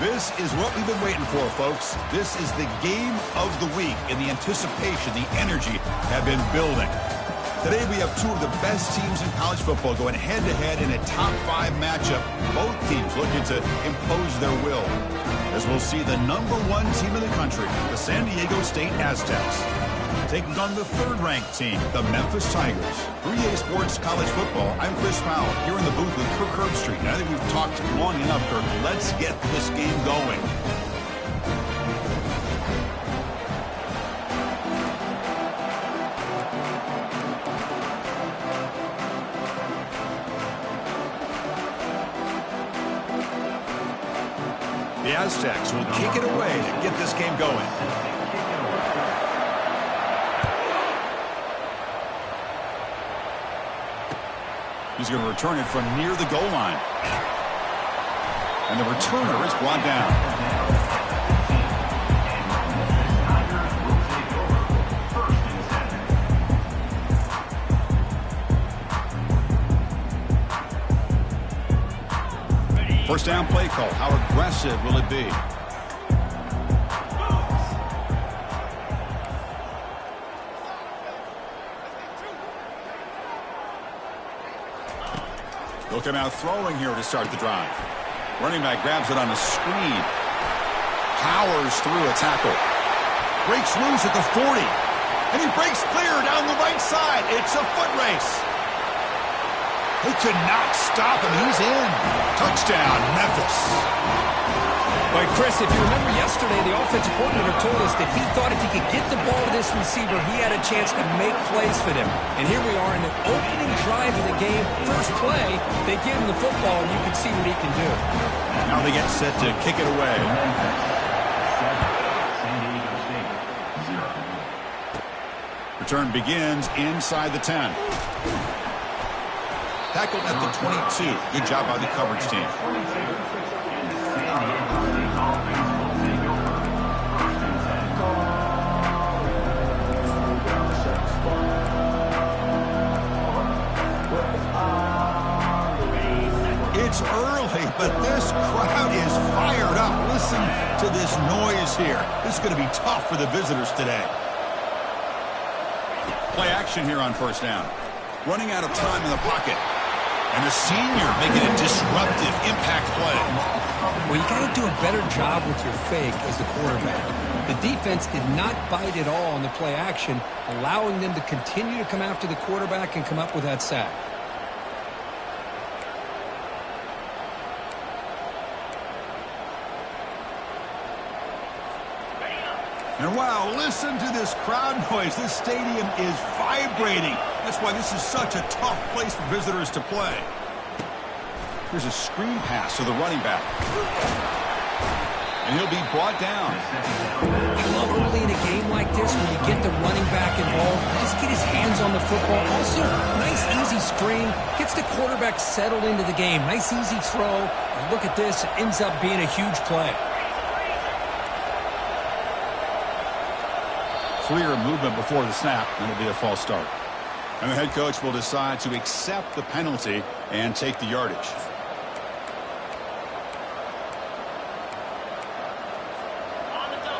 This is what we've been waiting for, folks. This is the game of the week, and the anticipation, the energy have been building. Today we have two of the best teams in college football going head-to-head in a top-5 matchup. Both teams looking to impose their will, as we'll see the #1 team in the country, the San Diego State Aztecs, taking on the third-ranked team, the Memphis Tigers. 3A Sports College Football. I'm Chris Powell, here in the booth with Kirk Herbstreit. And I think we've talked long enough, Kirk. Let's get this game going. The Aztecs will kick it away to get this game going. He's going to return it from near the goal line. And the returner is brought down. First down play call. How aggressive will it be? They'll come out throwing here to start the drive. Running back grabs it on a screen. Powers through a tackle. Breaks loose at the 40. And he breaks clear down the right side. It's a foot race. He could not stop him. He's in. Touchdown, Memphis. But Chris, if you remember yesterday, the offensive coordinator told us that he thought if he could get the ball to this receiver, he had a chance to make plays for them. And here we are in the opening drive of the game. First play, they give him the football, and you can see what he can do. Now they get set to kick it away. Return begins inside the 10. Tackled at the 22. Good job by the coverage team. It's early, but this crowd is fired up. Listen to this noise here. This is going to be tough for the visitors today. Play action here on first down. Running out of time in the pocket. And the senior making a disruptive impact play. Well, you got to do a better job with your fake as the quarterback. The defense did not bite at all on the play action, allowing them to continue to come after the quarterback and come up with that sack. And wow, listen to this crowd noise. This stadium is vibrating. That's why this is such a tough place for visitors to play. Here's a screen pass to the running back. And he'll be brought down. I love early in a game like this when you get the running back involved. Just get his hands on the football. Also, nice easy screen. Gets the quarterback settled into the game. Nice easy throw. And look at this. It ends up being a huge play. Clear movement before the snap, and it'll be a false start. And the head coach will decide to accept the penalty and take the yardage.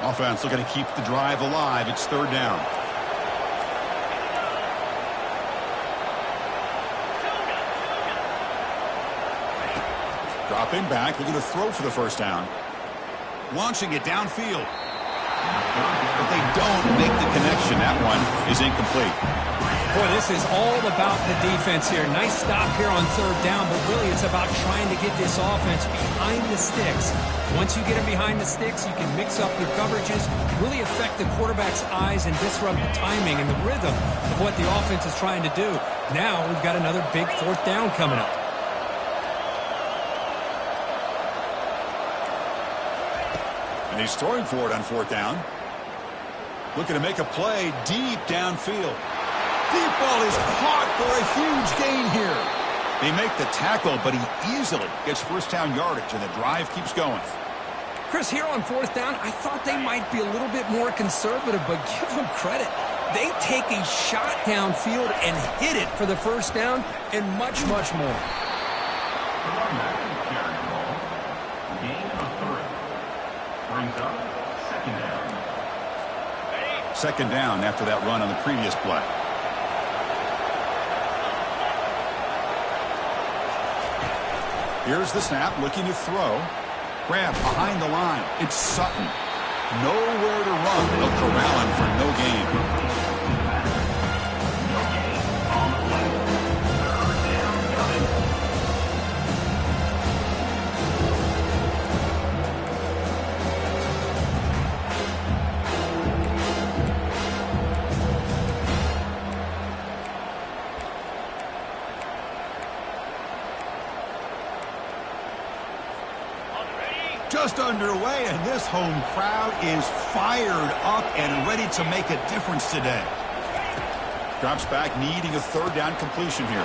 Offense looking to keep the drive alive. It's third down. Dropping back, looking to throw for the first down. Launching it downfield. But they don't make the connection. That one is incomplete. Boy, this is all about the defense here. Nice stop here on third down, but really it's about trying to get this offense behind the sticks. Once you get them behind the sticks, you can mix up your coverages, really affect the quarterback's eyes and disrupt the timing and the rhythm of what the offense is trying to do. Now we've got another big fourth down coming up. And he's throwing for it on fourth down. Looking to make a play deep downfield. Deep ball is caught for a huge gain here. They make the tackle, but he easily gets first down yardage, and the drive keeps going. Chris, here on fourth down, I thought they might be a little bit more conservative, but give them credit. They take a shot downfield and hit it for the first down and much, much more. brings up second down. Second down after that run on the previous play. Here's the snap, looking to throw. Grab behind the line. It's Sutton. Nowhere to run. They'll corral him for no gain. Just underway, and this home crowd is fired up and ready to make a difference today. Drops back, needing a third down completion here.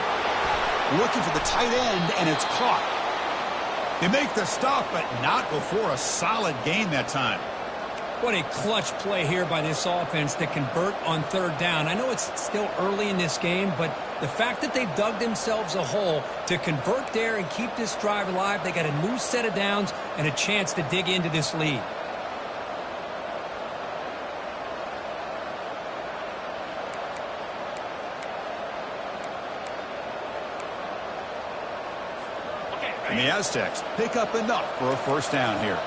Looking for the tight end, and it's caught. They make the stop, but not before a solid gain that time. What a clutch play here by this offense to convert on third down. I know it's still early in this game, but the fact that they've dug themselves a hole to convert there and keep this drive alive, they got a new set of downs and a chance to dig into this lead. And the Aztecs pick up enough for a first down here.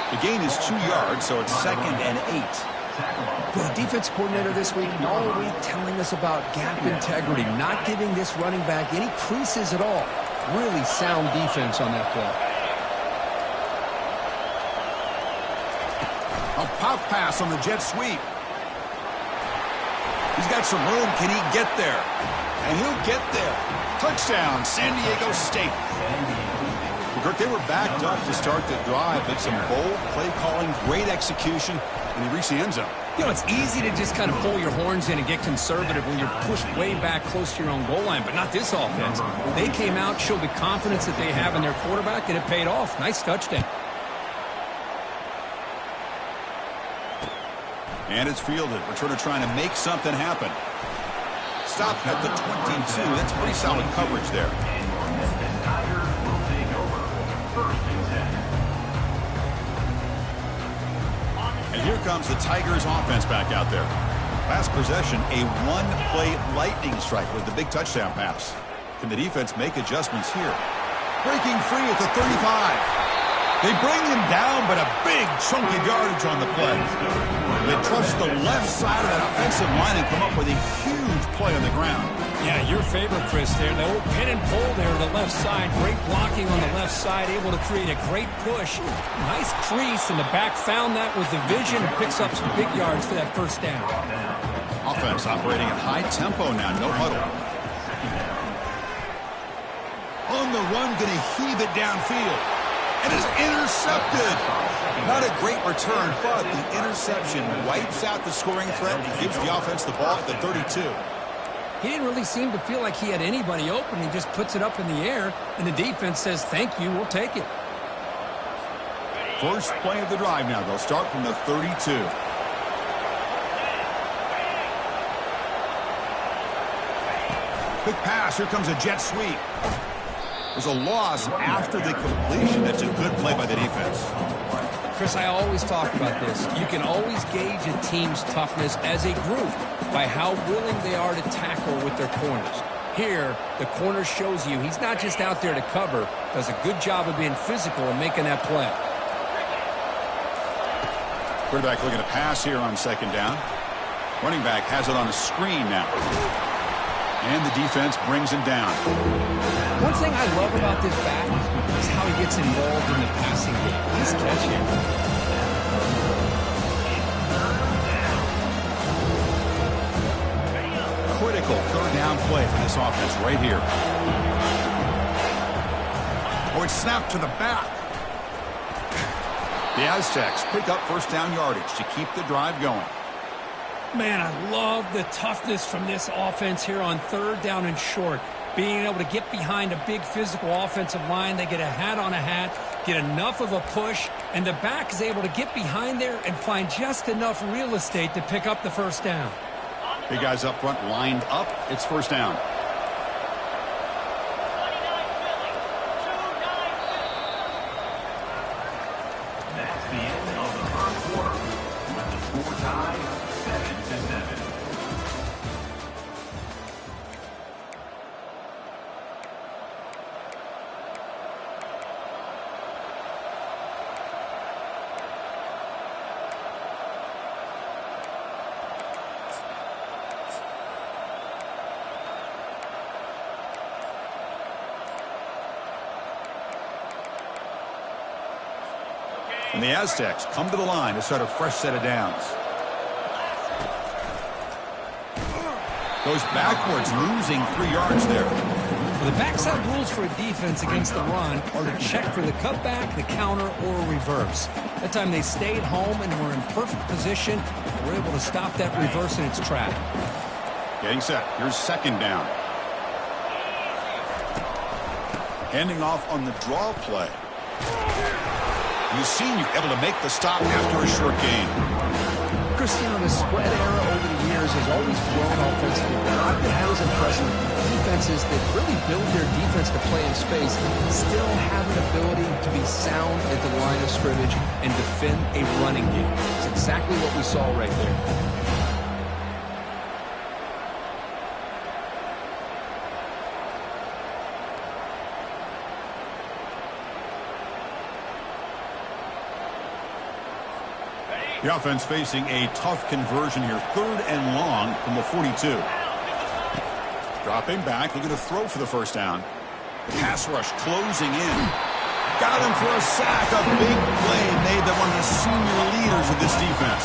The gain is 2 yards, so it's 2nd and 8. The defense coordinator this week all week telling us about gap integrity, not giving this running back any creases at all. Really sound defense on that play. A pop pass on the jet sweep. He's got some room. Can he get there? And he'll get there. Touchdown, San Diego State. Well, Kirk, they were backed up to start the drive, but some bold play calling, great execution, and they reached the end zone. You know, it's easy to just kind of pull your horns in and get conservative when you're pushed way back close to your own goal line, but not this offense. They came out, showed the confidence that they have in their quarterback, and it paid off. Nice touchdown. And it's fielded. Returner trying to make something happen. Stop at the 22. That's pretty solid coverage there. And here comes the Tigers offense back out there. Last possession, a one-play lightning strike with the big touchdown pass. Can the defense make adjustments here? Breaking free at the 35. They bring him down, but a big chunk of yardage on the play. They trust the left side of that offensive line and come up with a huge play on the ground. Yeah, your favorite, Chris, there. The old pin and pull there to the left side. Great blocking on the left side, able to create a great push. Nice crease, and the back found that with the vision and picks up some big yards for that first down. Offense operating at high tempo now, no huddle. On the run, going to heave it downfield. And is intercepted. Not a great return, but the interception wipes out the scoring threat and gives the offense the ball at the 32. He didn't really seem to feel like he had anybody open. He just puts it up in the air, and the defense says, thank you, we'll take it. First play of the drive now. They'll start from the 32. Quick pass. Here comes a jet sweep. There's a loss after the completion. That's a good play by the defense. Chris, I always talk about this. You can always gauge a team's toughness as a group by how willing they are to tackle with their corners. Here, the corner shows you he's not just out there to cover, does a good job of being physical and making that play. Quarterback looking to pass here on second down. Running back has it on a screen now. And the defense brings him down. One thing I love about this back is how he gets involved in the passing game. Nice catch here. Critical third down play for this offense right here. Oh, it's snapped to the back. The Aztecs pick up first down yardage to keep the drive going. Man, I love the toughness from this offense here on third down and short. Being able to get behind a big physical offensive line. They get a hat on a hat, get enough of a push, and the back is able to get behind there and find just enough real estate to pick up the first down. Big guys up front lined up. It's first down. the end of the first quarter, with the score tied 7-7. And the Aztecs come to the line to start a fresh set of downs. Goes backwards, losing 3 yards there. Well, the backside rules for a defense against the run are to check for the cutback, the counter, or a reverse. That time they stayed home and were in perfect position and were able to stop that reverse in its track. Getting set. Here's second down. Handing off on the draw play. You've seen you able to make the stop after a short gain. Cristiano, the spread era over the years has always grown offensively, but I've been always impressed with defenses that really build their defense to play in space, still have an ability to be sound at the line of scrimmage and defend a running game. It's exactly what we saw right there. The offense facing a tough conversion here. 3rd and long from the 42. Dropping back, looking to throw for the first down. The pass rush closing in. Got him for a sack. A big play made by one of the senior leaders of this defense.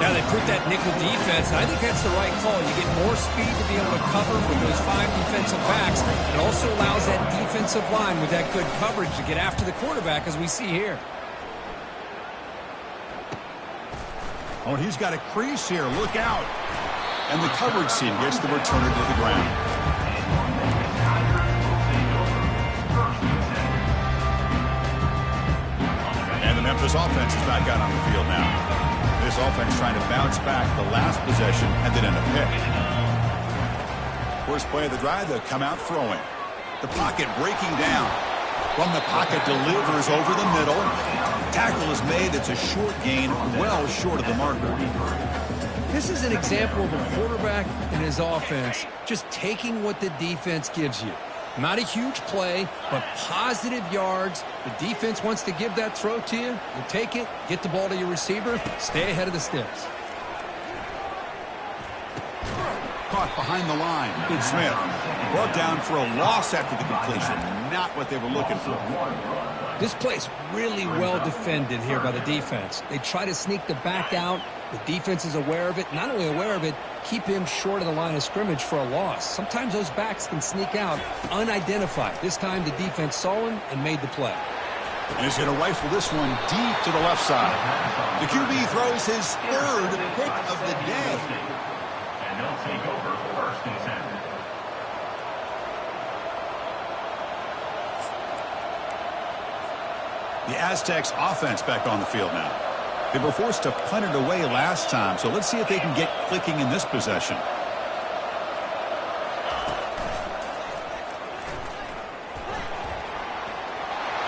Now they put that nickel defense, and I think that's the right call. You get more speed to be able to cover from those 5 defensive backs. It also allows that defensive line with that good coverage to get after the quarterback, as we see here. Oh, and he's got a crease here. Look out. And the coverage team gets the returner to the ground. And the Memphis offense is back out on the field now. This offense trying to bounce back the last possession and then end a pick. First play of the drive, they'll come out throwing. The pocket breaking down. From the pocket, delivers over the middle. Tackle is made. It's a short gain, well short of the marker. This is an example of a quarterback and his offense just taking what the defense gives you. Not a huge play, but positive yards. The defense wants to give that throw to you. You take it, get the ball to your receiver, stay ahead of the sticks. Caught behind the line. Big Smith brought down for a loss after the completion. Not what they were looking for. This play's really well defended here by the defense. They try to sneak the back out. The defense is aware of it. Not only aware of it, keep him short of the line of scrimmage for a loss. Sometimes those backs can sneak out unidentified. This time the defense saw him and made the play. And he's going to rifle this one deep to the left side. The QB throws his 3rd pick of the day. And they'll take over 1st and 10. The Aztecs offense back on the field now. They were forced to punt it away last time, so let's see if they can get clicking in this possession.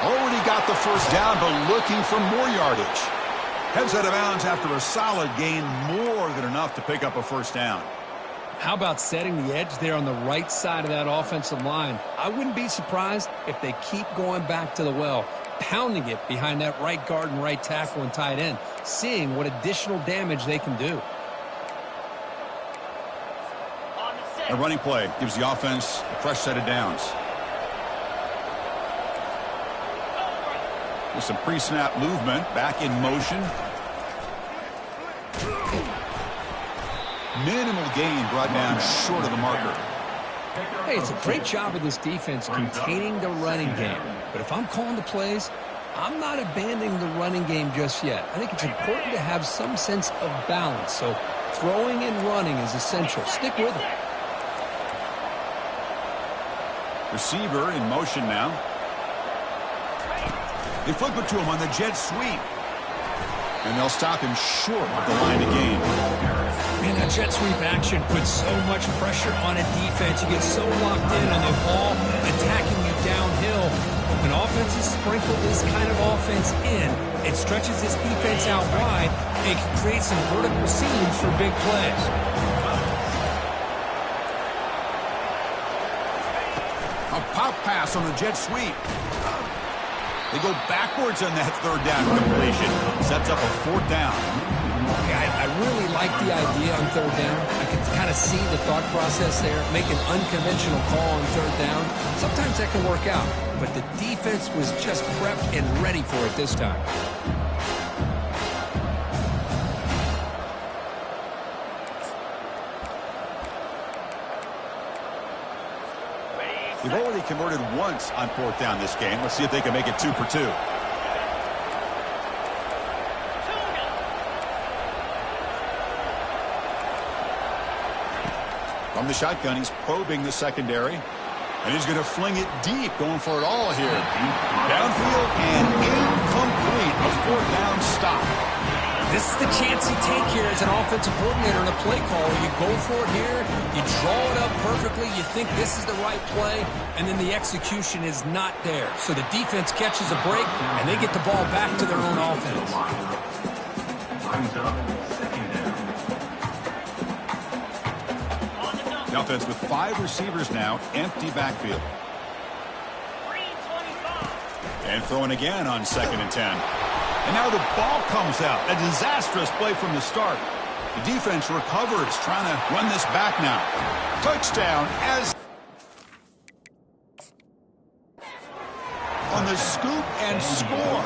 Already got the first down, but looking for more yardage. Heads out of bounds after a solid gain, more than enough to pick up a first down. How about setting the edge there on the right side of that offensive line? I wouldn't be surprised if they keep going back to the well, pounding it behind that right guard and right tackle and tight end, seeing what additional damage they can do. A running play gives the offense a fresh set of downs. With some pre-snap movement, back in motion. Minimal gain brought down short of the marker. Hey, it's a great job of this defense containing the running game. But if I'm calling the plays, I'm not abandoning the running game just yet. I think it's important to have some sense of balance. So throwing and running is essential. Stick with it. Receiver in motion now. They flip it to him on the jet sweep. And they'll stop him short of the line to gain. Man, that jet sweep action puts so much pressure on a defense. You get so locked in on the ball attacking you downhill. When offenses sprinkle this kind of offense in, it stretches this defense out wide and can create some vertical seams for big plays. A pop pass on the jet sweep. They go backwards on that third down completion. Sets up a fourth down. Okay, I really like the idea on third down. I can kind of see the thought process there. Make an unconventional call on third down. Sometimes that can work out, but the defense was just prepped and ready for it this time. They've already converted once on fourth down this game. Let's see if they can make it 2 for 2. From the shotgun, he's probing the secondary. And he's going to fling it deep, going for it all here. Downfield and incomplete. A fourth down stop. This is the chance you take here as an offensive coordinator in a play call. You go for it here, you draw it up perfectly, you think this is the right play, and then the execution is not there. So the defense catches a break, and they get the ball back to their own offense. Time's up. Second down. The offense with 5 receivers now, empty backfield. And throwing again on 2nd and 10. And now the ball comes out. A disastrous play from the start. The defense recovers, trying to run this back now. Touchdown as on the scoop and score.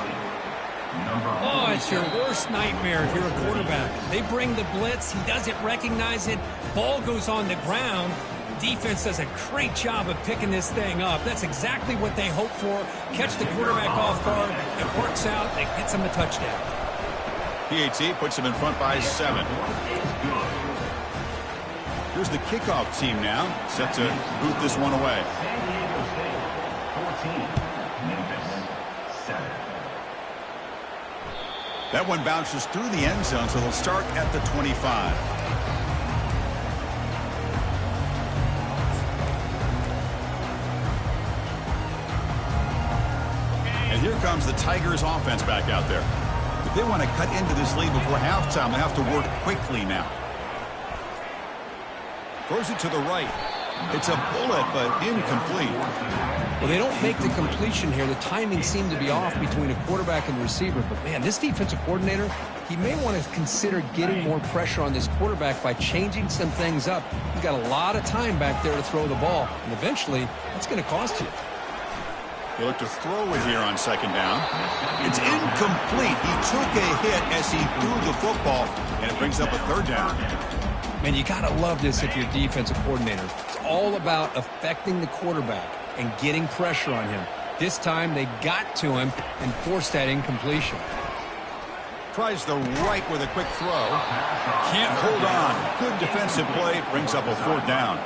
Oh, it's your worst nightmare if you're a quarterback. They bring the blitz. He doesn't recognize it. Ball goes on the ground. Defense does a great job of picking this thing up. That's exactly what they hope for. Catch the quarterback off guard. It works out. It gets them a touchdown. PAT puts them in front by 7. Here's the kickoff team now, set to boot this one away. 14, Memphis 7. That one bounces through the end zone, so they'll start at the 25. And here comes the Tigers offense back out there. If they want to cut into this lead before halftime, they have to work quickly now. Throws it to the right. It's a bullet, but incomplete. Well, they don't make the completion here. The timing seemed to be off between a quarterback and receiver. But, man, this defensive coordinator, he may want to consider getting more pressure on this quarterback by changing some things up. He's got a lot of time back there to throw the ball. And eventually, that's going to cost you. He looked to throw it here on 2nd down. It's incomplete. He took a hit as he threw the football, and it brings up a 3rd down. Man, you got to love this if you're a defensive coordinator. It's all about affecting the quarterback and getting pressure on him. This time, they got to him and forced that incompletion. Tries the right with a quick throw. Can't hold on. Good defensive play. Brings up a 4th down.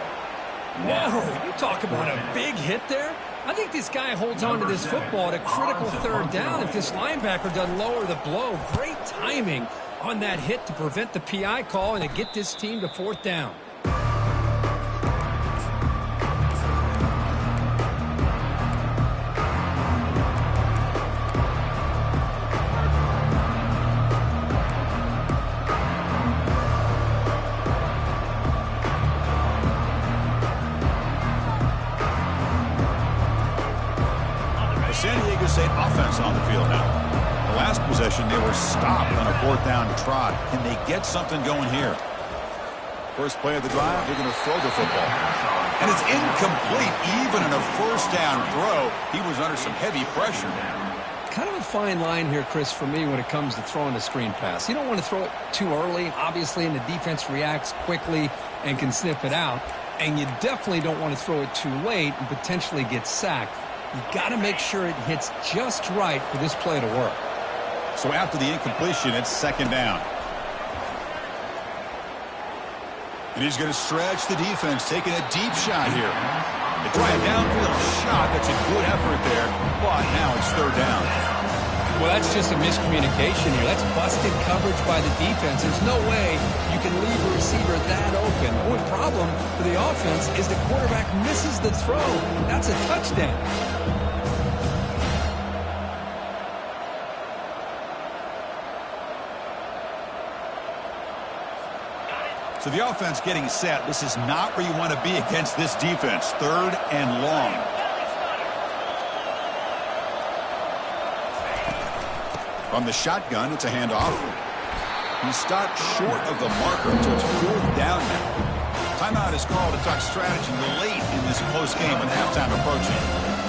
Whoa, you talk about a big hit there. I think this guy holds on to this football at a critical 3rd down if this linebacker doesn't lower the blow. Great timing on that hit to prevent the PI call and to get this team to 4th down. San Diego State offense on the field now. The last possession, they were stopped on a 4th down trot. Can they get something going here? First play of the drive, they're going to throw the football. And it's incomplete. Even in a 1st down throw, he was under some heavy pressure. Kind of a fine line here, Chris, for me when it comes to throwing a screen pass. You don't want to throw it too early, obviously, and the defense reacts quickly and can sniff it out. And you definitely don't want to throw it too late and potentially get sacked. You got to make sure it hits just right for this play to work. So after the incompletion, it's 2nd down. And he's going to stretch the defense, taking a deep shot here. They try a downfield shot. That's a good effort there, but now it's 3rd down. Well, that's just a miscommunication here. That's busted coverage by the defense. There's no way you can leave a receiver that open. The only problem for the offense is the quarterback misses the throw. That's a touchdown. So the offense getting set. This is not where you want to be against this defense. 3rd and long. From the shotgun, it's a handoff. He stopped short of the marker, so it's 4th down now. Timeout is called to talk strategy late in this close game with halftime approaching.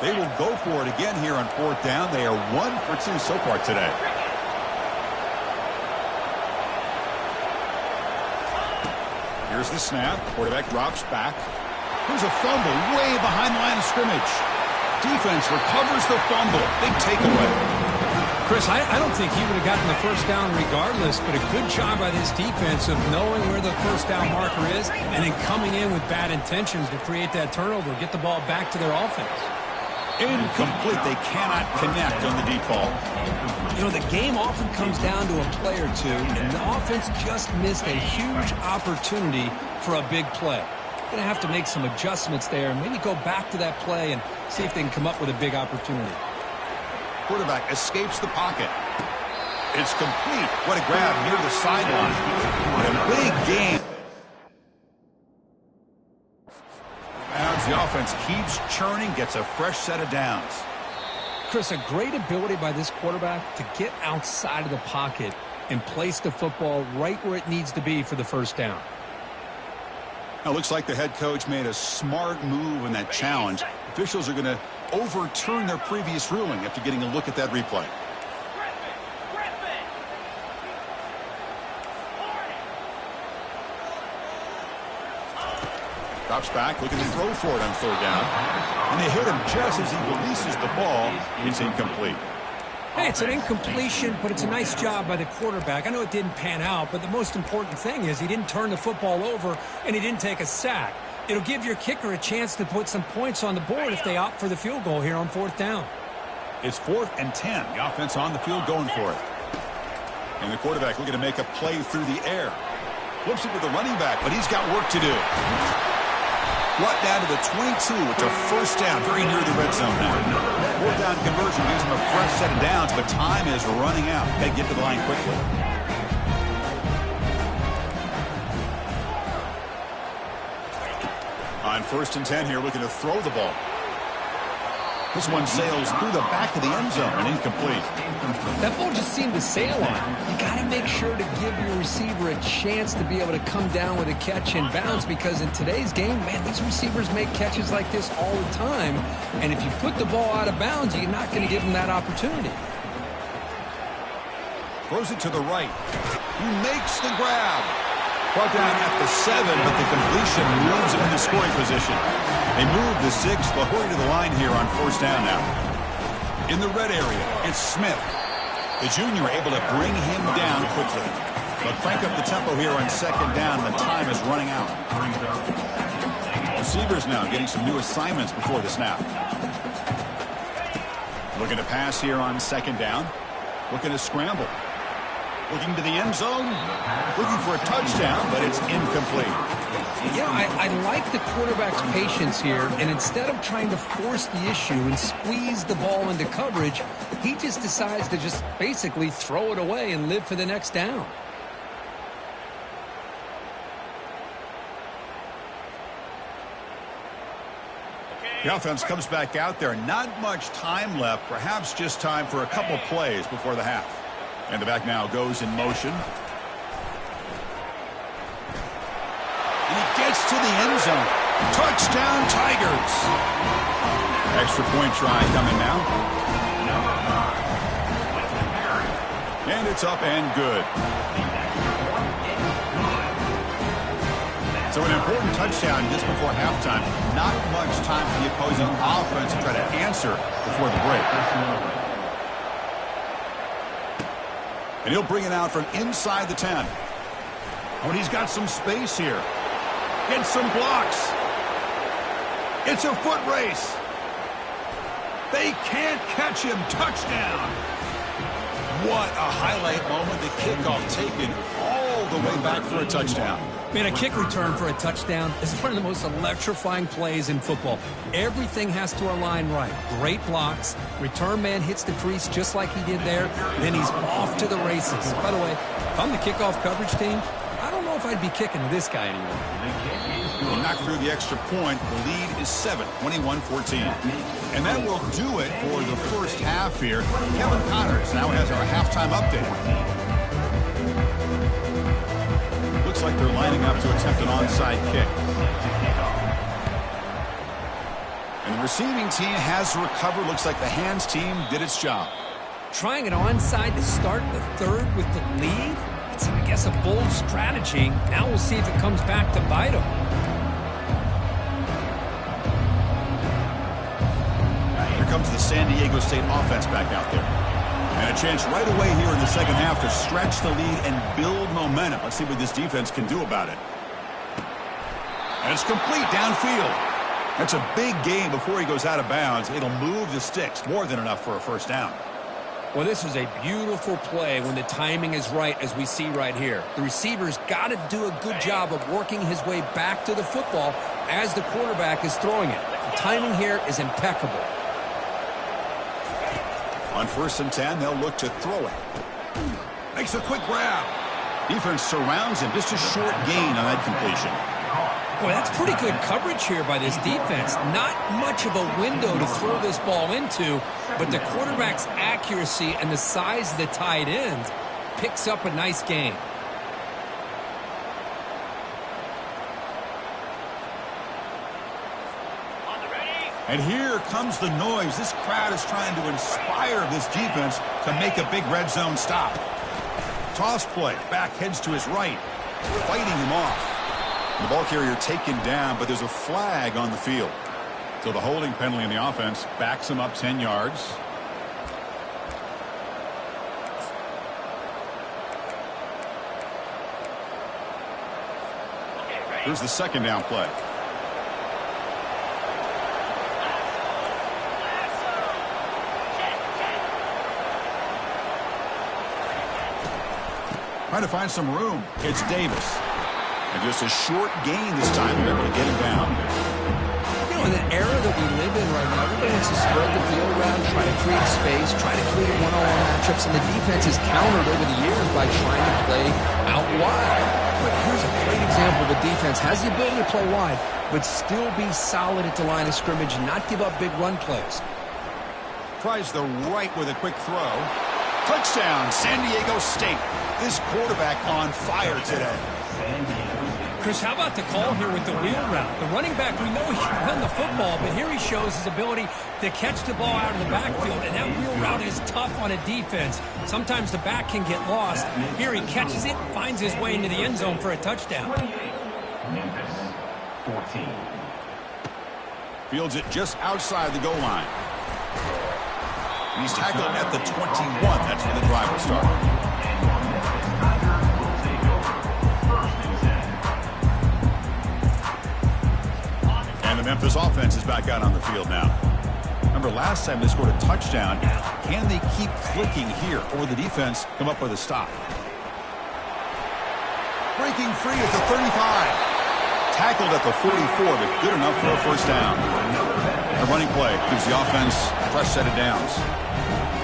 They will go for it again here on 4th down. They are 1 for 2 so far today. Here's the snap. Quarterback drops back. Here's a fumble way behind the line of scrimmage. Defense recovers the fumble. Big takeaway. Chris, I don't think he would have gotten the first down regardless, but a good job by this defense of knowing where the first down marker is and then coming in with bad intentions to create that turnover, get the ball back to their offense. Incomplete. They cannot connect on the deep ball. You know, the game often comes down to a play or two, and the offense just missed a huge opportunity for a big play. Going to have to make some adjustments there and maybe go back to that play and see if they can come up with a big opportunity. Quarterback escapes the pocket. It's complete. What a grab near the sideline. What a big game. As the offense keeps churning, gets a fresh set of downs. Chris, a great ability by this quarterback to get outside of the pocket and place the football right where it needs to be for the first down. Now, looks like the head coach made a smart move in that challenge. Officials are going to overturn their previous ruling after getting a look at that replay. Drops back, looking to throw for it on 3rd down. And they hit him just as he releases the ball. It's incomplete. Hey, it's an incompletion, but it's a nice job by the quarterback. I know it didn't pan out, but the most important thing is he didn't turn the football over and he didn't take a sack. It'll give your kicker a chance to put some points on the board if they opt for the field goal here on 4th down. It's 4th and 10. The offense on the field going for it. And the quarterback looking to make a play through the air. Flips it to the running back, but he's got work to do. Brought down to the 22. It's a first down, very near the red zone now. 4th down conversion gives him a fresh set of downs, but time is running out. Got to get to the line quickly. On 1st and 10 here, looking to throw the ball. This one sails through the back of the end zone and incomplete. That ball just seemed to sail on. You got to make sure to give your receiver a chance to be able to come down with a catch and bounce, because in today's game, man, these receivers make catches like this all the time. And if you put the ball out of bounds, you're not going to give them that opportunity. Throws it to the right. He makes the grab. Brought down at the 7, but the completion moves him into scoring position. They move the 6. They'll hurry to the line here on 1st down now. In the red area, it's Smith. The junior able to bring him down quickly. But crank up the tempo here on 2nd down. The time is running out. Receivers now getting some new assignments before the snap. Looking to pass here on 2nd down. Looking to scramble. Looking to the end zone. Looking for a touchdown, but it's incomplete. You know, I like the quarterback's patience here, and instead of trying to force the issue and squeeze the ball into coverage, he just decides to just basically throw it away and live for the next down. The offense comes back out there. Not much time left. Perhaps just time for a couple plays before the half. And the back now goes in motion. And he gets to the end zone. Touchdown, Tigers. Extra point try coming now. And it's up and good. So an important touchdown just before halftime. Not much time for the opposing offense to try to answer before the break. And he'll bring it out from inside the 10. Oh, and he's got some space here. Gets some blocks. It's a foot race. They can't catch him. Touchdown. What a highlight moment. The kickoff taken all the way back for a touchdown. Man, a kick return for a touchdown is one of the most electrifying plays in football. Everything has to align right. Great blocks. Return man hits the crease just like he did there. Then he's off to the races. By the way, if I'm the kickoff coverage team, I don't know if I'd be kicking to this guy anymore. He knocked through the extra point. The lead is 7, 21-14. And that will do it for the first half here. Kevin Connors now has our halftime update. Looks like they're lining up to attempt an onside kick. And the receiving team has recovered. Looks like the hands team did its job. Trying an onside to start the third with the lead? It's, I guess, a bold strategy. Now we'll see if it comes back to bite them. Here comes the San Diego State offense back out there. And a chance right away here in the second half to stretch the lead and build momentum. Let's see what this defense can do about it. And it's complete downfield. That's a big gain before he goes out of bounds. It'll move the sticks. More than enough for a first down. Well, this is a beautiful play when the timing is right, as we see right here. The receiver's got to do a good job of working his way back to the football as the quarterback is throwing it. The timing here is impeccable. On 1st and 10, they'll look to throw it. Makes a quick grab. Defense surrounds him. Just a short gain on that completion. Boy, that's pretty good coverage here by this defense. Not much of a window to throw this ball into, but the quarterback's accuracy and the size of the tight end picks up a nice gain. And here comes the noise. This crowd is trying to inspire this defense to make a big red zone stop. Toss play. Back heads to his right. Fighting him off. The ball carrier taken down, but there's a flag on the field. So the holding penalty in the offense backs him up 10 yards. Here's the second down play. Trying to find some room. It's Davis. And just a short gain this time. They're able to get him down. You know, in the era that we live in right now, everybody wants to spread the field around, try to create space, try to create one-on-one matchups, and the defense is countered over the years by trying to play out wide. But here's a great example. The defense has the ability to play wide, but still be solid at the line of scrimmage and not give up big run plays. Tries the right with a quick throw. Touchdown, San Diego State. This quarterback on fire today. Chris, how about the call here with the wheel route? The running back, we know he can run the football, but here he shows his ability to catch the ball out of the backfield, and that wheel route is tough on a defense. Sometimes the back can get lost. Here he catches it, finds his way into the end zone for a touchdown. Memphis, 14. Fields it just outside the goal line. And he's tackled at the 21. That's where the drive will start. And the Memphis offense is back out on the field now. Remember, last time they scored a touchdown. Can they keep clicking here, or the defense come up with a stop? Breaking free at the 35. Tackled at the 44, but good enough for a first down. The running play gives the offense a fresh set of downs.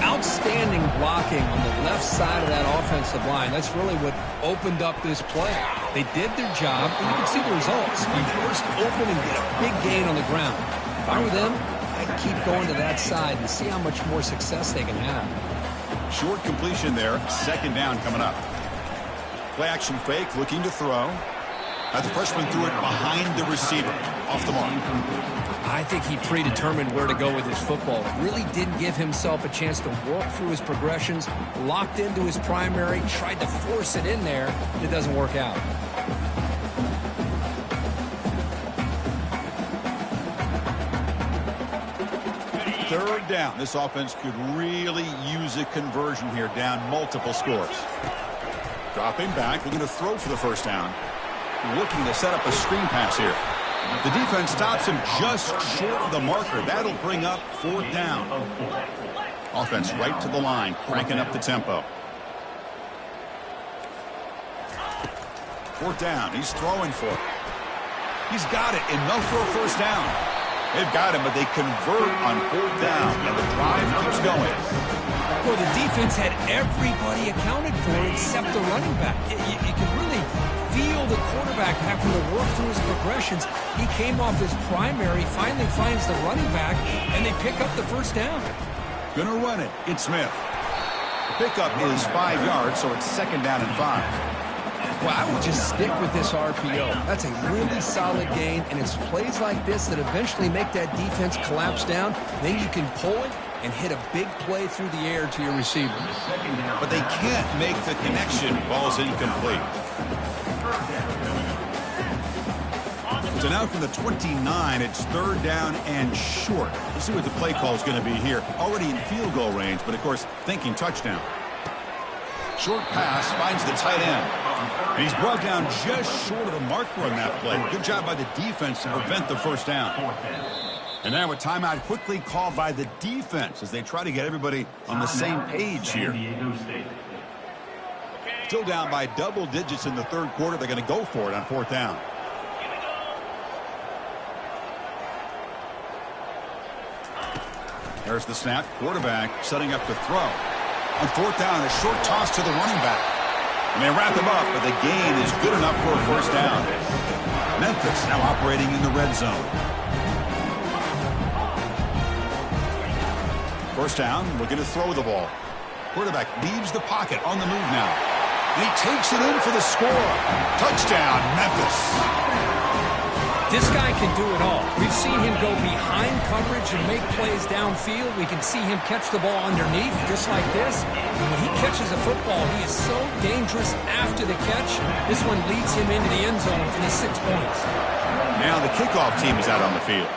Outstanding blocking on the left side of that offensive line. That's really what opened up this play. They did their job, and you can see the results. You burst open and get a big gain on the ground. If I were them, I'd keep going to that side and see how much more success they can have. Short completion there. Second down coming up. Play action fake, looking to throw. The freshman threw it behind the receiver. Off the mark. I think he predetermined where to go with his football. Really didn't give himself a chance to work through his progressions. Locked into his primary, tried to force it in there. It doesn't work out. Third down. This offense could really use a conversion here, down multiple scores. Dropping back, looking to throw for the first down. Looking to set up a screen pass here. The defense stops him just short of the marker. That'll bring up fourth down. Offense right to the line, cranking up the tempo. Fourth down. He's throwing for it. He's got it. Enough for a first down. They've got him, but they convert on fourth down, and the drive keeps going. Well, the defense had everybody accounted for except the running back. You can really feel the quarterback having to work through his progressions. He came off his primary, finally finds the running back, and they pick up the first down. Gonna run it. It's Smith. The pickup is 5 yards, so it's second down and 5. Well, I would just stick with this RPO. That's a really solid gain, and it's plays like this that eventually make that defense collapse down. Then you can pull it and hit a big play through the air to your receiver. But they can't make the connection. Ball's incomplete. So now from the 29, it's third down and short. Let's see what the play call is going to be here. Already in field goal range, but of course thinking touchdown. Short pass finds the tight end. And he's brought down just short of the marker on that play. Good job by the defense to prevent the first down. And now a timeout quickly called by the defense as they try to get everybody on the same page here. Still down by double digits in the third quarter. They're going to go for it on fourth down. There's the snap. Quarterback setting up to throw. On fourth down, a short toss to the running back. And they wrap him up, but the gain is good enough for a first down. Memphis now operating in the red zone. First down, looking to throw the ball. Quarterback leaves the pocket on the move now. And he takes it in for the score. Touchdown, Memphis. This guy can do it all. We've seen him go behind coverage and make plays downfield. We can see him catch the ball underneath, just like this. And when he catches a football, he is so dangerous after the catch. This one leads him into the end zone for the 6 points. Now the kickoff team is out on the field.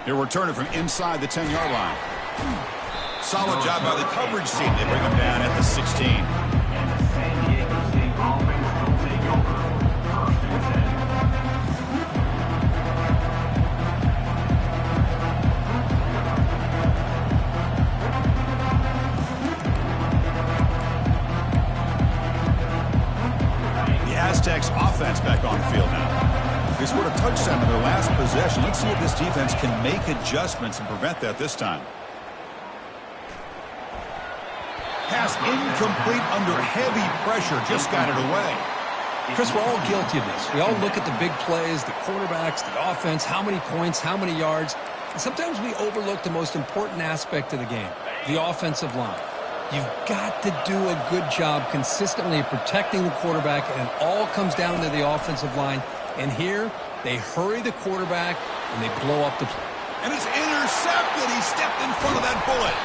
They're returning from inside the 10-yard line. Solid job by the coverage team. They bring him down at the 16. Aztecs offense back on the field now. They scored a touchdown in their last possession. Let's see if this defense can make adjustments and prevent that this time. Pass incomplete under heavy pressure. Just got it away. Chris, we're all guilty of this. We all look at the big plays, the quarterbacks, the offense, how many points, how many yards. And sometimes we overlook the most important aspect of the game, the offensive line. You've got to do a good job consistently protecting the quarterback, and it all comes down to the offensive line. And here, they hurry the quarterback, and they blow up the play. And it's intercepted. He stepped in front of that bullet.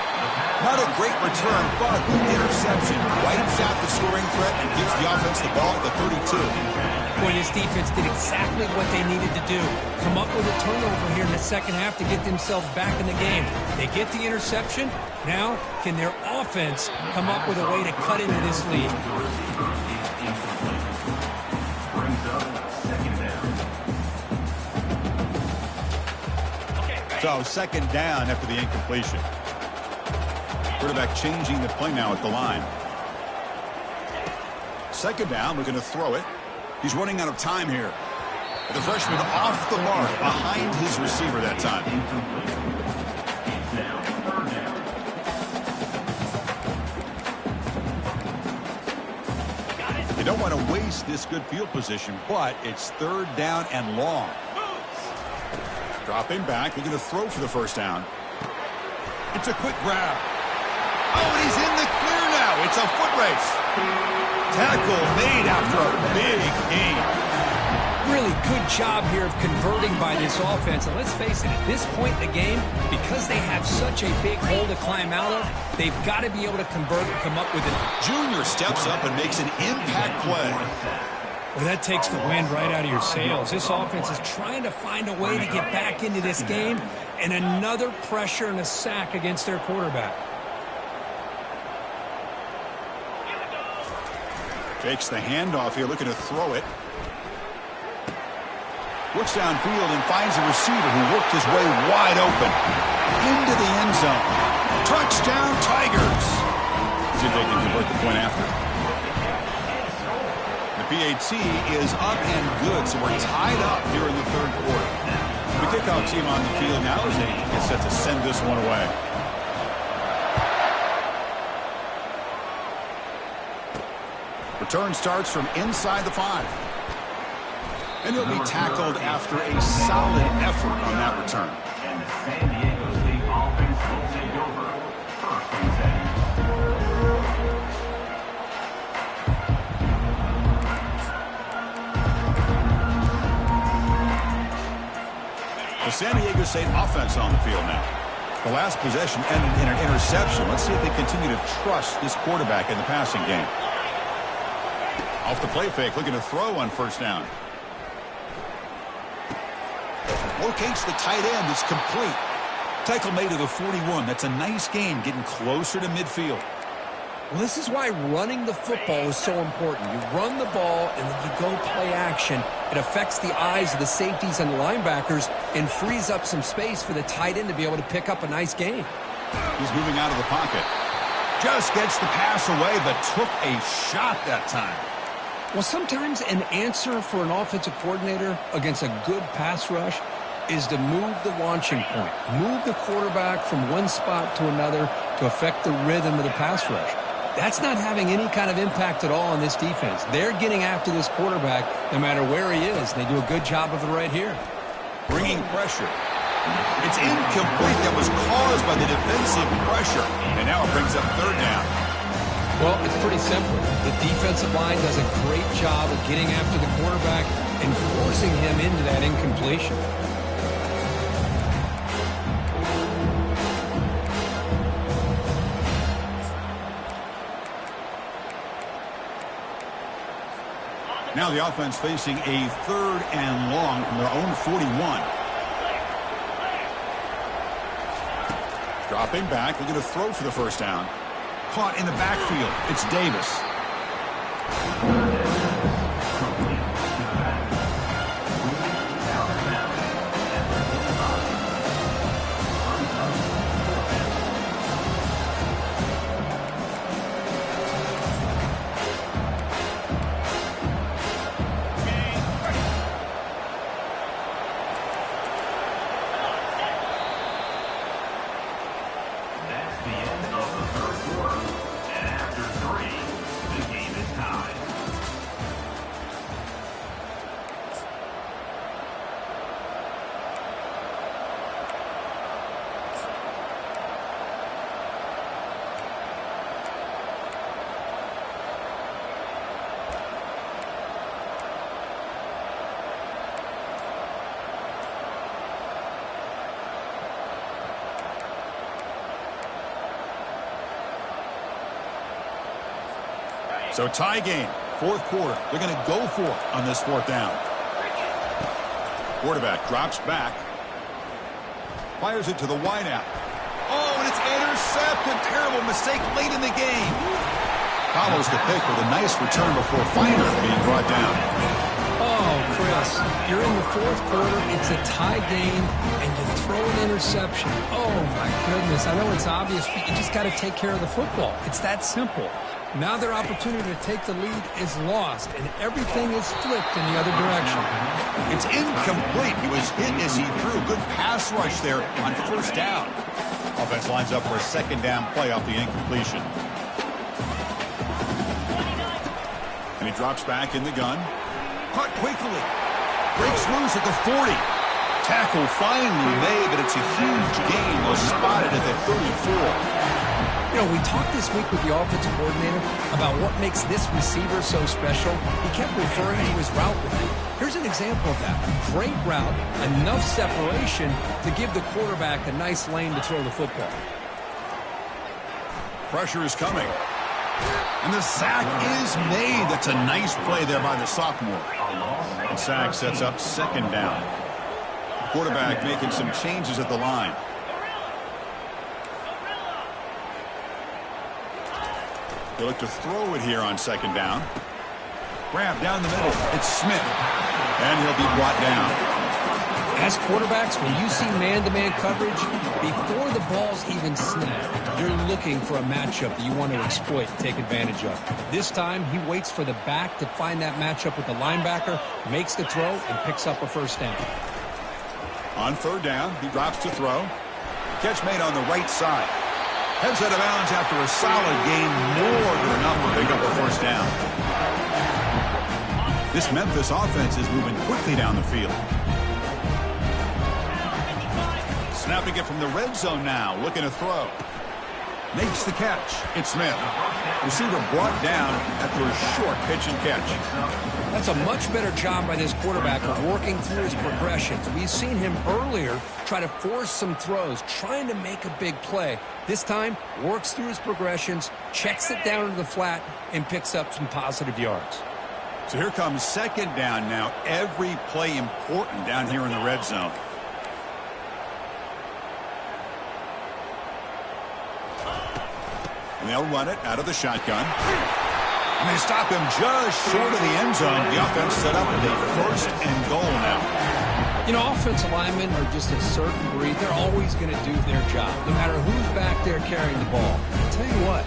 Not a great return, but the interception wipes out the scoring threat and gives the offense the ball at the 32. Boy, this defense did exactly what they needed to do. Come up with a turnover here in the second half to get themselves back in the game. They get the interception. Now, can their offense come up with a way to cut into this lead? So, second down after the incompletion. Quarterback changing the play now at the line. Second down, looking to throw it. He's running out of time here. The freshman off the mark behind his receiver that time. You don't want to waste this good field position, but it's third down and long. Dropping back, looking to throw for the first down. It's a quick grab. Oh, and he's in the clear now. It's a foot race. Tackle made after a big gain. Really good job here of converting by this offense. And let's face it, at this point in the game, because they have such a big hole to climb out of, they've got to be able to convert and come up with it. Junior steps up and makes an impact play. Well, that takes the wind right out of your sails. This offense is trying to find a way to get back into this game, and another pressure and a sack against their quarterback. Takes the handoff here, looking to throw it. Looks downfield and finds a receiver who worked his way wide open. into the end zone. Touchdown, Tigers. See if they can convert the point after. The PAT is up and good, so we're tied up here in the third quarter. The kickoff team on the field now is set to send this one away. Return starts from inside the 5. And he'll be tackled after a solid effort on that return. And the San Diego State offense will take over. First and 10. The San Diego State offense on the field now. The last possession ended in an interception. Let's see if they continue to trust this quarterback in the passing game. Off the play fake, looking to throw on first down. Locates the tight end. It's complete. Tackle made to the 41. That's a nice gain, getting closer to midfield. Well, this is why running the football is so important. You run the ball, and then you go play action. It affects the eyes of the safeties and the linebackers and frees up some space for the tight end to be able to pick up a nice gain. He's moving out of the pocket. Just gets the pass away, but took a shot that time. Well, sometimes an answer for an offensive coordinator against a good pass rush is to move the launching point. Move the quarterback from one spot to another to affect the rhythm of the pass rush. That's not having any kind of impact at all on this defense. They're getting after this quarterback no matter where he is. They do a good job of it right here. Bringing pressure. It's incomplete. That was caused by the defensive pressure. And now it brings up third down. Well, it's pretty simple. The defensive line does a great job of getting after the quarterback and forcing him into that incompletion. Now the offense facing a third and long from their own 41. Dropping back, looking to throw for the first down. Caught in the backfield. It's Davis. So tie game, fourth quarter. They're going to go for it on this fourth down. Quarterback drops back. Fires it to the wideout. Oh, and it's intercepted. Terrible mistake late in the game. Follows the pick with a nice return before Finder being brought down. Oh, Chris, you're in the fourth quarter. It's a tie game, and you throw an interception. Oh, my goodness. I know it's obvious, but you just got to take care of the football. It's that simple. Now their opportunity to take the lead is lost, and everything is flipped in the other direction. It's incomplete. He was hit as he threw. Good pass rush there on first down. Offense lines up for a second down play off the incompletion. And he drops back in the gun. Caught quickly. Breaks loose at the 40. Tackle finally made, but it's a huge gain. Was spotted at the 34. You know, we talked this week with the offensive coordinator about what makes this receiver so special. He kept referring to his route with him. Here's an example of that. Great route, enough separation to give the quarterback a nice lane to throw the football. Pressure is coming. And the sack is made. That's a nice play there by the sophomore. And sack sets up second down. Quarterback making some changes at the line. They look to throw it here on second down. Grab down the middle. It's Smith. And he'll be brought down. As quarterbacks, when you see man-to-man coverage, before the ball's even snapped, you're looking for a matchup that you want to exploit and take advantage of. This time, he waits for the back to find that matchup with the linebacker, makes the throw, and picks up a first down. On third down, he drops to throw. Catch made on the right side. Heads out of bounds after a solid gain, more than enough to pick up a first down. This Memphis offense is moving quickly down the field. Snapping it from the red zone now, looking to throw. Makes the catch. It's Smith. Receiver brought down after a short pitch and catch. That's a much better job by this quarterback of working through his progressions. We've seen him earlier try to force some throws, trying to make a big play. This time, works through his progressions, checks it down to the flat, and picks up some positive yards. So here comes second down now. Every play important down here in the red zone. And they'll run it out of the shotgun. And they stop him just short of the end zone. The offense set up with a first and goal now. You know, offensive linemen are just a certain breed. They're always going to do their job, no matter who's back there carrying the ball. I'll tell you what,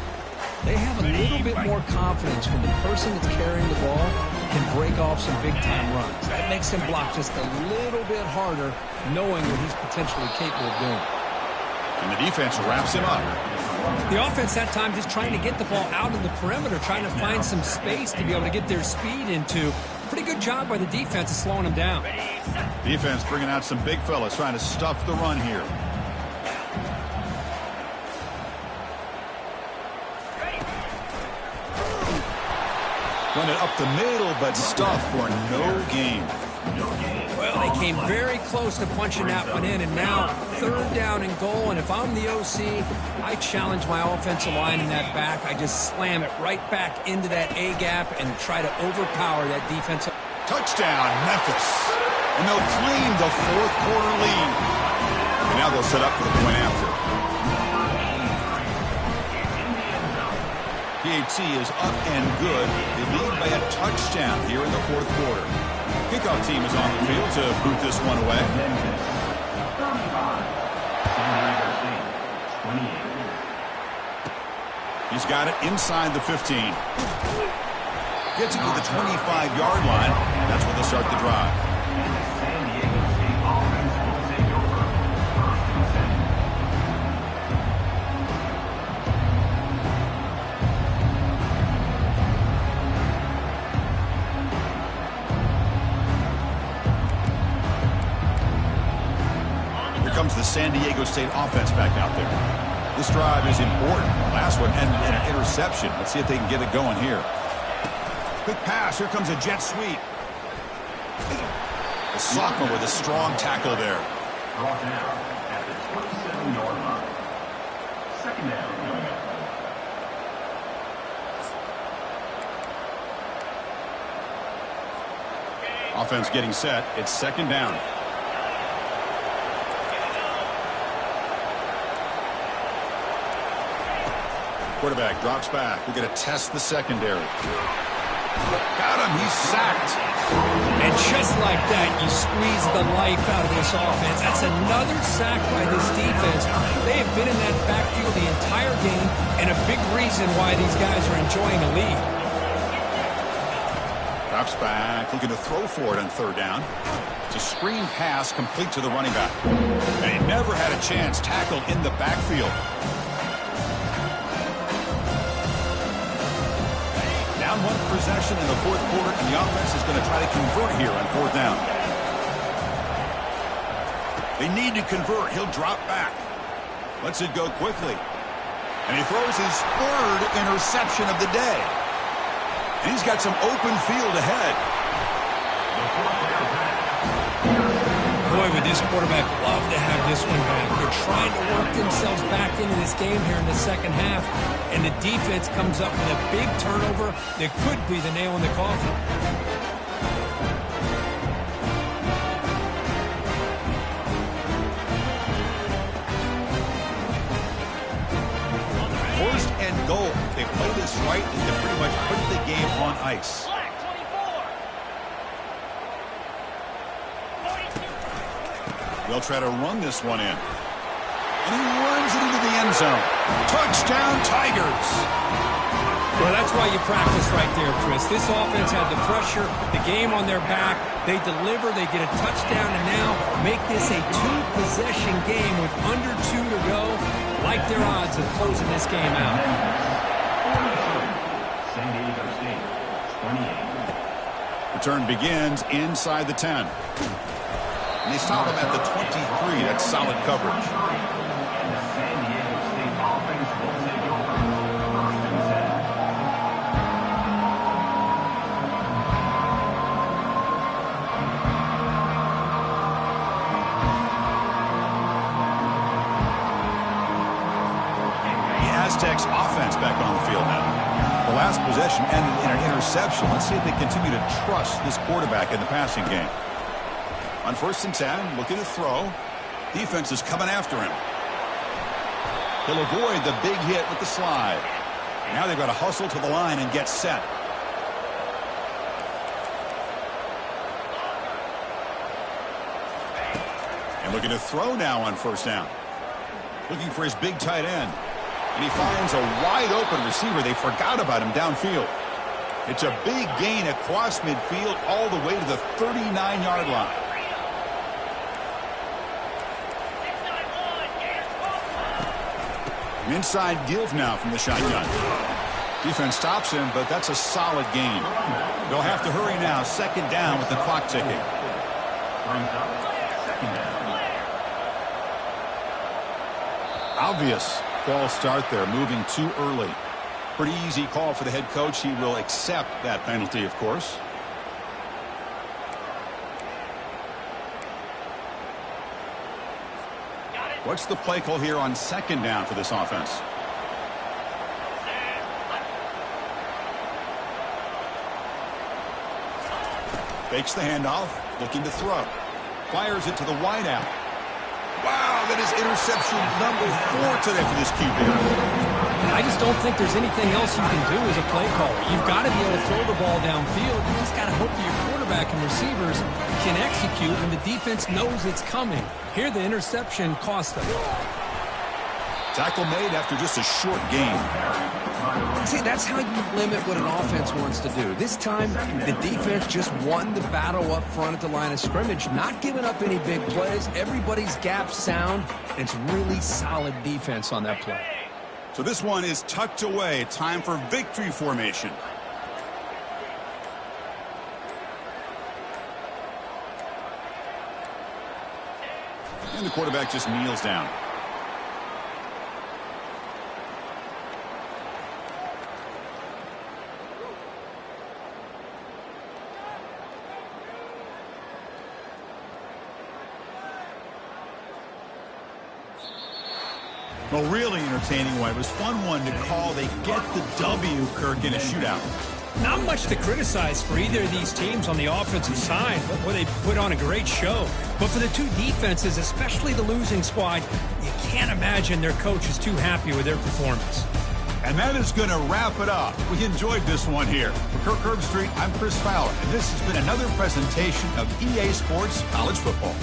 they have a little bit more confidence when the person that's carrying the ball can break off some big-time runs. That makes him block just a little bit harder, knowing what he's potentially capable of doing. And the defense wraps him up. The offense that time just trying to get the ball out of the perimeter, trying to find some space to be able to get their speed into. Pretty good job by the defense of slowing them down. Defense bringing out some big fellas trying to stuff the run here. Run it up the middle, but stuffed for no gain. Well, they came very close to punching that one in, and now third down and goal. And if I'm the OC, I challenge my offensive line in that back. I just slam it right back into that A gap and try to overpower that defensive. Touchdown, Memphis. And they'll claim the fourth quarter lead. And now they'll set up for the point after. PAT is up and good. They lead by a touchdown here in the fourth quarter. Kickoff team is on the field to boot this one away. He's got it inside the 15. Gets it to the 25-yard line. That's where they'll start the drive. Comes the San Diego State offense back out there. This drive is important. Last one ended in an interception. Let's see if they can get it going here. Quick pass. Here comes a jet sweep. The sophomore with a strong tackle there. Brought down at the 27-yard line. Second down coming up. Offense getting set. It's second down. Quarterback drops back. We're going to test the secondary. Got him. He's sacked. And just like that, you squeeze the life out of this offense. That's another sack by this defense. They have been in that backfield the entire game, and a big reason why these guys are enjoying a lead. Drops back. Looking to throw for it on third down. It's a screen pass complete to the running back. And he never had a chance. Tackled in the backfield. Down one possession in the fourth quarter, and the offense is going to try to convert here on fourth down. They need to convert. He'll drop back. Lets it go quickly. And he throws his third interception of the day. And he's got some open field ahead. Boy, would this quarterback love to have this one back. They're trying to work themselves back into this game here in the second half, and the defense comes up with a big turnover that could be the nail in the coffin. First and goal. They play this right and they pretty much put the game on ice. They'll try to run this one in. And he runs it into the end zone. Touchdown, Tigers. Well, that's why you practice right there, Chris. This offense had the pressure, the game on their back. They deliver, they get a touchdown, and now make this a two-possession game with under 2 to go. Like their odds of closing this game out. San Diego State, 28. Return begins inside the 10. And they stop him at the 23. That's solid coverage. And the San Diego State offense will take over. 1st and 10. Aztecs offense back on the field now. The last possession ended in an interception. Let's see if they continue to trust this quarterback in the passing game. On 1st and 10, looking to throw. Defense is coming after him. He'll avoid the big hit with the slide. Now they've got to hustle to the line and get set. And looking to throw now on 1st down. Looking for his big tight end. And he finds a wide-open receiver. They forgot about him downfield. It's a big gain across midfield all the way to the 39-yard line. An inside give now from the shotgun. Defense stops him, but that's a solid gain. They'll have to hurry now. 2nd down with the clock ticking. Brings up 2nd down. Obvious false start there, moving too early. Pretty easy call for the head coach. He will accept that penalty, of course. What's the play call here on 2nd down for this offense? Fakes the handoff, looking to throw. Fires it to the wideout. Wow, that is interception number 4 today for this QB. I just don't think there's anything else you can do as a play caller. You've got to be able to throw the ball downfield. You just got to hope that your quarterback and receivers can execute, and the defense knows it's coming. Here, the interception cost them. Tackle made after just a short gain. See, that's how you limit what an offense wants to do. This time, the defense just won the battle up front at the line of scrimmage, not giving up any big plays. Everybody's gaps sound. It's really solid defense on that play. So this one is tucked away. Time for victory formation. And the quarterback just kneels down. Well, really entertaining one. It was fun one to call. They get the W, Kirk, in a shootout. Not much to criticize for either of these teams on the offensive side, but where they put on a great show. But for the two defenses, especially the losing squad, you can't imagine their coach is too happy with their performance. And that is going to wrap it up. We enjoyed this one here. For Kirk Herbstreit, I'm Chris Fowler, and this has been another presentation of EA Sports College Football.